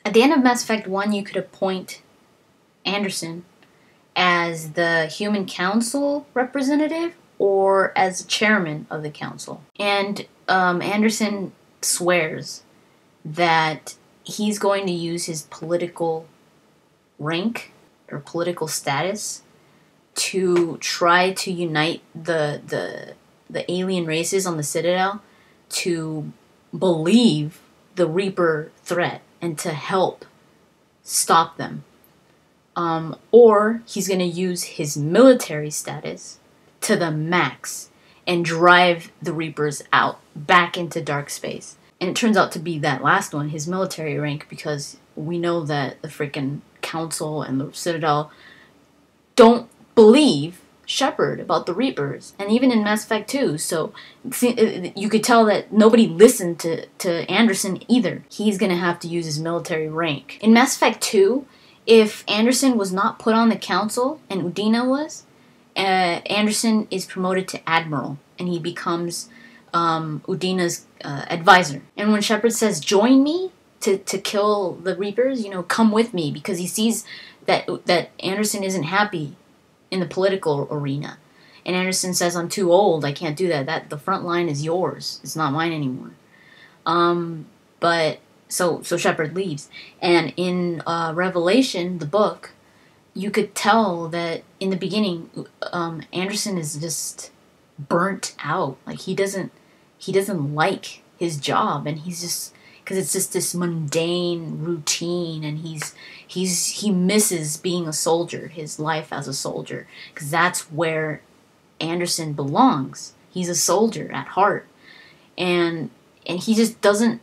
At the end of Mass Effect 1, you could appoint Anderson as the Human Council representative or as chairman of the council. And Anderson swears that he's going to use his political rank or political status to try to unite the alien races on the Citadel to believe the Reaper threat and to help stop them. Or he's going to use his military status to the max and drive the Reapers out back into dark space. And it turns out to be that last one, his military rank, because we know that the freaking Council and the Citadel don't believe Shepard about the Reapers. And even in Mass Effect 2, so you could tell that nobody listened to Anderson either. He's going to have to use his military rank. In Mass Effect 2, if Anderson was not put on the Council, and Udina was, Anderson is promoted to Admiral, and he becomes Udina's advisor. And when Shepard says, "Join me to kill the Reapers," come with me, because he sees that Anderson isn't happy in the political arena. And Anderson says, "I'm too old, I can't do that. The front line is yours. It's not mine anymore." So Shepard leaves. And in Revelation, the book, you could tell that in the beginning, Anderson is just burnt out. Like he doesn't like his job, and he's just, because it's just this mundane routine, and he misses being a soldier, his life as a soldier, because that's where Anderson belongs. He's a soldier at heart, and he just doesn't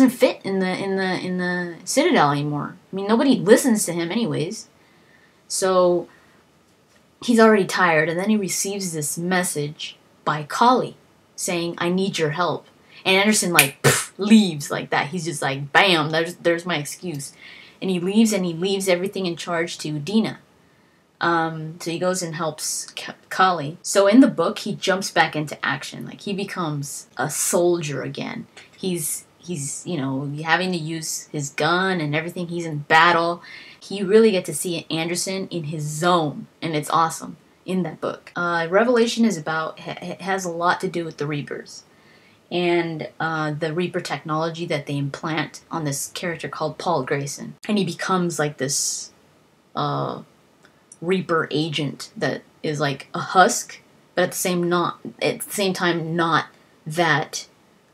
fit in the Citadel anymore. I mean, nobody listens to him anyways. So he's already tired, and then he receives this message by Kali saying, "I need your help." And Anderson leaves like that. He's just like, bam, there's my excuse. And he leaves everything in charge to Udina. So he goes and helps Kali. So in the book, he jumps back into action. Like, he becomes a soldier again. He's having to use his gun and everything. He's in battle. You really get to see Anderson in his zone, and it's awesome in that book. Revelation has a lot to do with the Reapers and the Reaper technology that they implant on this character called Paul Grayson. And he becomes like this Reaper agent that is like a husk, but at the same time not that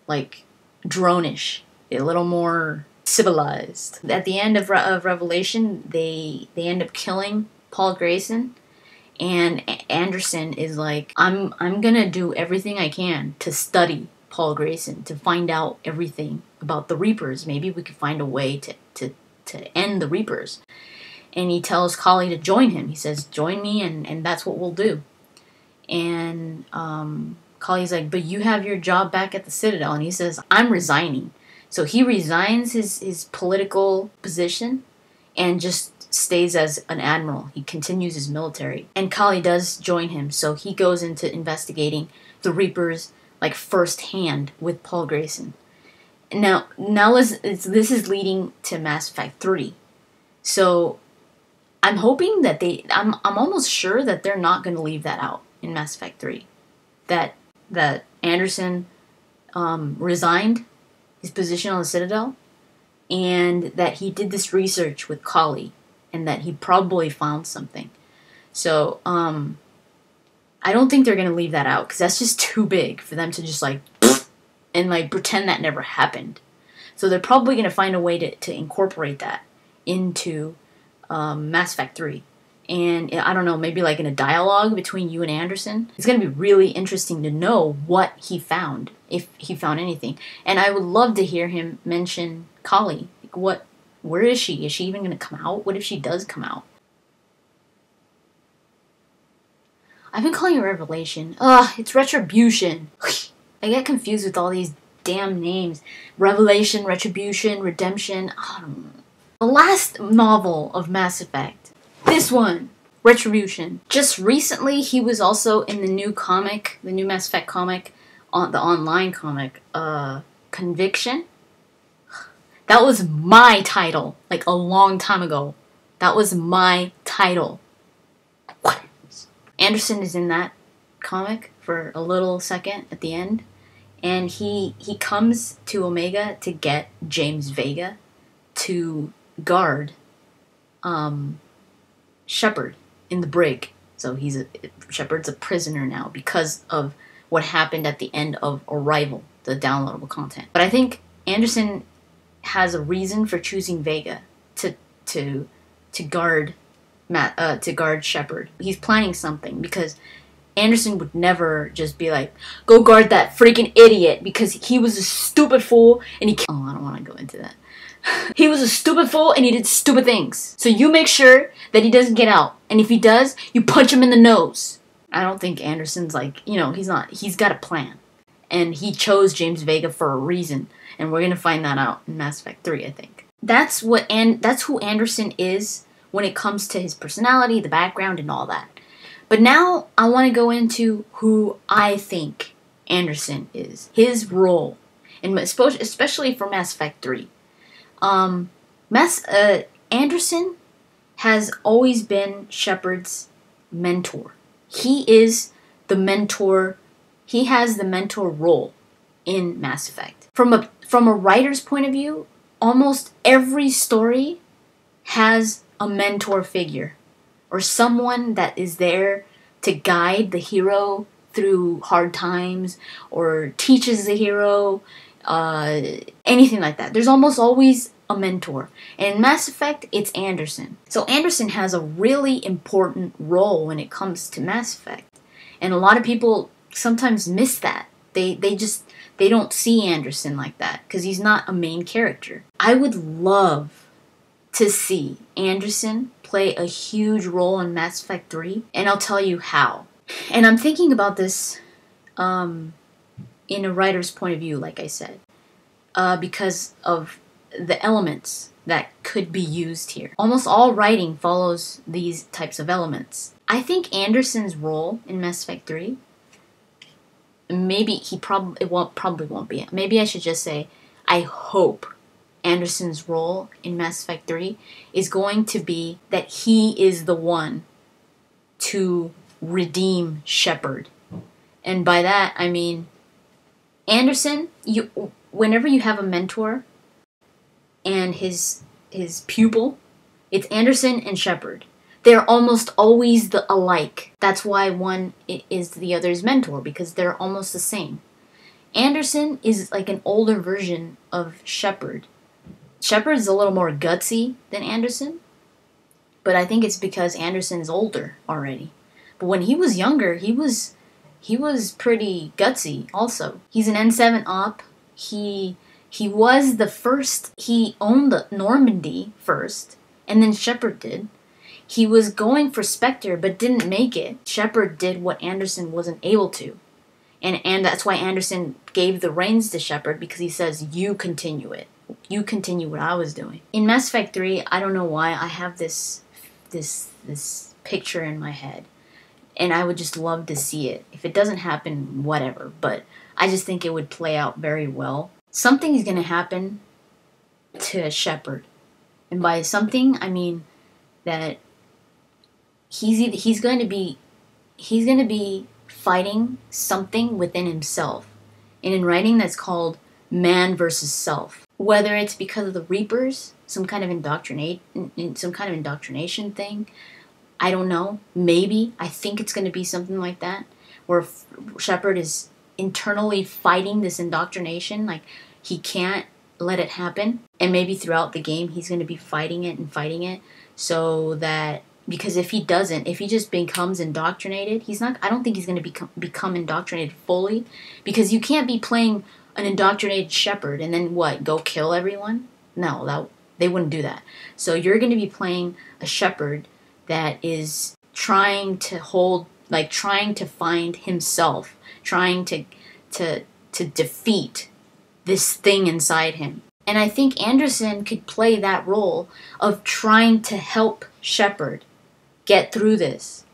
like drone-ish, a little more civilized. At the end of Revelation, they end up killing Paul Grayson, and Anderson is like, I'm gonna do everything I can to study Paul Grayson, to find out everything about the Reapers. Maybe we could find a way to end the Reapers. And he tells Kali to join him. He says, "Join me, and that's what we'll do." And Kali's like, "But you have your job back at the Citadel." And he says, "I'm resigning." So he resigns his political position and just stays as an admiral. He continues his military. And Kali does join him, so he goes into investigating the Reapers like firsthand with Paul Grayson. Now this is leading to Mass Effect 3. So I'm hoping that I'm almost sure that they're not going to leave that out in Mass Effect 3. That Anderson resigned his position on the Citadel, and that he did this research with Kali, and that he probably found something. So, I don't think they're going to leave that out, because that's just too big for them to just and pretend that never happened. So they're probably going to find a way to incorporate that into Mass Effect 3. And I don't know, maybe like in a dialogue between you and Anderson. It's going to be really interesting to know what he found, if he found anything. And I would love to hear him mention Kali. Like, where is she? Is she even going to come out? What if she does come out? I've been calling it Revelation. It's Retribution. I get confused with all these damn names. Revelation, Retribution, Redemption. I don't know. The last novel of Mass Effect. This one, Retribution. Just recently, he was also in the new comic, the new Mass Effect comic, the online comic, Conviction. That was my title, like a long time ago. That was my title. What? Anderson is in that comic for a little second at the end, and he comes to Omega to get James Vega to guard Shepard in the brig. So Shepard's a prisoner now because of what happened at the end of Arrival, the downloadable content. But I think Anderson has a reason for choosing Vega to guard Shepard. He's planning something, because Anderson would never just be like, go guard that freaking idiot, because he was a stupid fool and he oh, I don't want to go into that. He was a stupid fool and he did stupid things. So you make sure that he doesn't get out. And if he does, you punch him in the nose. I don't think Anderson's like, he's got a plan. And he chose James Vega for a reason. And we're going to find that out in Mass Effect 3, I think. That's who Anderson is when it comes to his personality, the background, and all that. But now I want to go into who I think Anderson is. His role. And especially for Mass Effect 3. Anderson has always been Shepard's mentor. He is the mentor. He has the mentor role in Mass Effect. From a writer's point of view, almost every story has a mentor figure, or someone that is there to guide the hero through hard times, or teaches the hero, anything like that. There's almost always a mentor. And in Mass Effect, it's Anderson. So Anderson has a really important role when it comes to Mass Effect. And a lot of people sometimes miss that. They don't see Anderson like that, because he's not a main character. I would love to see Anderson play a huge role in Mass Effect 3, and I'll tell you how. And I'm thinking about this in a writer's point of view, like I said, because of the elements that could be used here. Almost all writing follows these types of elements. I think Anderson's role in Mass Effect 3, maybe probably won't be. Maybe I should just say, I hope Anderson's role in Mass Effect 3 is going to be that he is the one to redeem Shepard. And by that, I mean, Anderson, whenever you have a mentor and his pupil, it's Anderson and Shepard. They're almost always alike. That's why one is the other's mentor, because they're almost the same. Anderson is like an older version of Shepard. Shepard's a little more gutsy than Anderson, but I think it's because Anderson's older already. But when he was younger, he was pretty gutsy also. He's an N7 op. He was the first. He owned the Normandy first, and then Shepard did. He was going for Spectre, but didn't make it. Shepard did what Anderson wasn't able to. And that's why Anderson gave the reins to Shepard, because he says, you continue it. You continue what I was doing. In Mass Effect 3, I don't know why, I have this picture in my head. And I would just love to see it. If it doesn't happen, whatever. But I just think it would play out very well. Something is going to happen to Shepard. And by something, I mean that he's going to be fighting something within himself. And in writing, that's called man versus self. Whether it's because of the Reapers, some kind of indoctrination thing, I don't know. Maybe. I think it's going to be something like that, where Shepard is internally fighting this indoctrination. Like, he can't let it happen. And maybe throughout the game, he's going to be fighting it, so that, because if he just becomes indoctrinated, I don't think he's going to become indoctrinated fully, because you can't be playing an indoctrinated Shepard and then go kill everyone? No, they wouldn't do that. So you're going to be playing a Shepard that is trying to find himself, trying to defeat this thing inside him. And I think Anderson could play that role of trying to help Shepard get through this.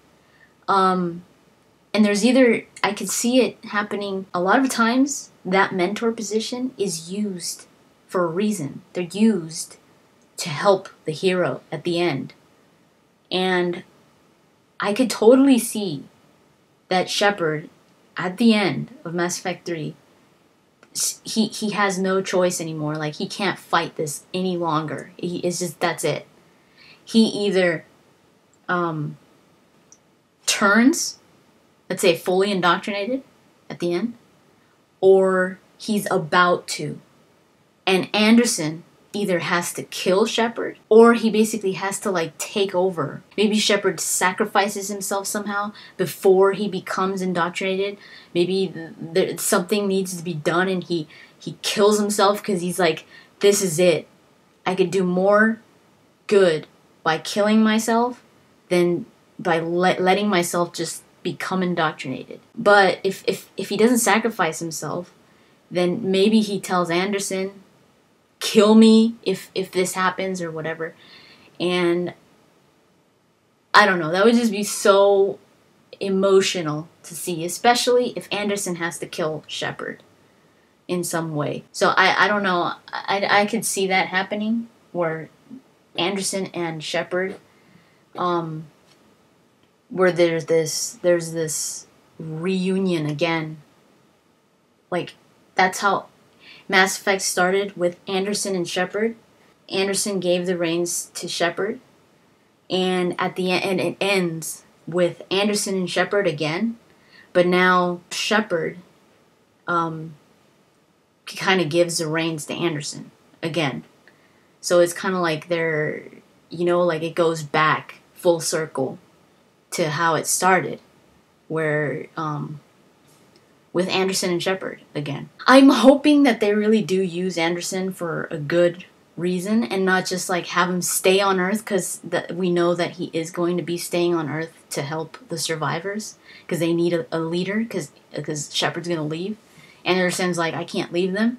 And there's either, I could see it happening a lot of times, that mentor position is used for a reason. They're used to help the hero at the end. And I could totally see that Shepard, at the end of Mass Effect 3, he has no choice anymore. Like, he can't fight this any longer. It's just, that's it. He either turns, let's say, fully indoctrinated at the end, or he's about to. And Anderson either has to kill Shepard, or he basically has to, like, take over. Maybe Shepard sacrifices himself somehow before he becomes indoctrinated. Maybe something needs to be done and he kills himself because he's like, this is it. I could do more good by killing myself than by letting myself just become indoctrinated. But if he doesn't sacrifice himself, then maybe he tells Anderson, kill me if this happens or whatever. And I don't know, that would just be so emotional to see, especially if Anderson has to kill Shepard in some way. So I don't know, I could see that happening, where Anderson and Shepard, where there's this reunion again. Like, that's how Mass Effect started, with Anderson and Shepard. Anderson gave the reins to Shepard, and at the end, it ends with Anderson and Shepard again, but now Shepard kind of gives the reins to Anderson again. So it's kind of like they're, you know, like it goes back full circle to how it started, where with Anderson and Shepard again. I'm hoping that they really do use Anderson for a good reason and not just like have him stay on Earth, because we know that he is going to be staying on Earth to help the survivors, because they need a leader, because Shepard's going to leave. Anderson's like, I can't leave them.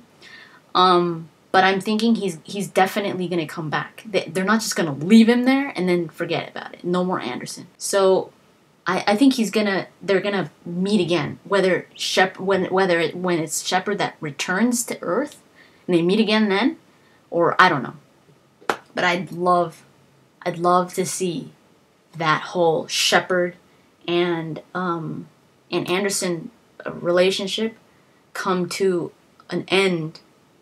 But I'm thinking he's definitely going to come back. They're not just going to leave him there and then forget about it. No more Anderson. So I think they're gonna meet again. Whether when it's Shepard that returns to Earth and they meet again then, or I don't know. But I'd love to see that whole Shepard and Anderson relationship come to an end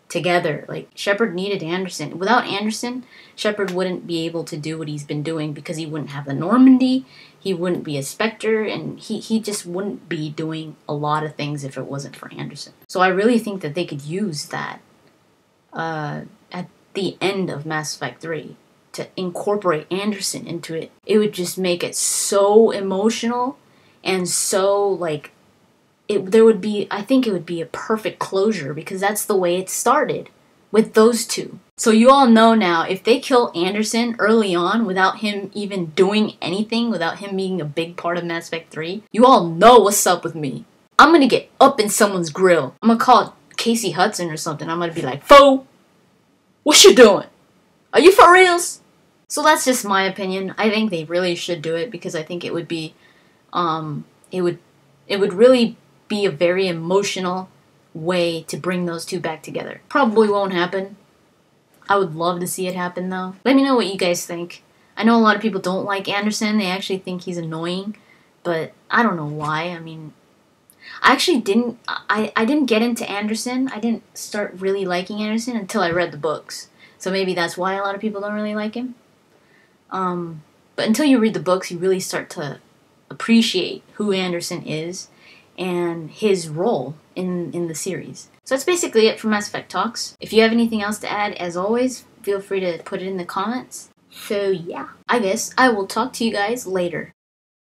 together. Like, Shepard needed Anderson. Without Anderson, Shepard wouldn't be able to do what he's been doing, because he wouldn't have the Normandy, he wouldn't be a Spectre, and he just wouldn't be doing a lot of things if it wasn't for Anderson. So I really think that they could use that at the end of Mass Effect 3 to incorporate Anderson into it. It would just make it so emotional and so, like, I think it would be a perfect closure, because that's the way it started, with those two. So you all know now, if they kill Anderson early on without him even doing anything, without him being a big part of Mass Effect 3, you all know what's up with me. I'm gonna get up in someone's grill. I'm gonna call Casey Hudson or something. I'm gonna be like, "Foe, what you doing? Are you for reals?" So that's just my opinion. I think they really should do it, because I think it would be, it would really be a very emotional way to bring those two back together. Probably won't happen. I would love to see it happen, though. Let me know what you guys think. I know a lot of people don't like Anderson. They actually think he's annoying, but I don't know why. I mean, I actually didn't get into Anderson. I didn't start really liking Anderson until I read the books. So maybe that's why a lot of people don't really like him. But until you read the books, you really start to appreciate who Anderson is and his role in the series. So that's basically it for Mass Effect Talks. If you have anything else to add, as always, feel free to put it in the comments. So yeah, I guess I will talk to you guys later.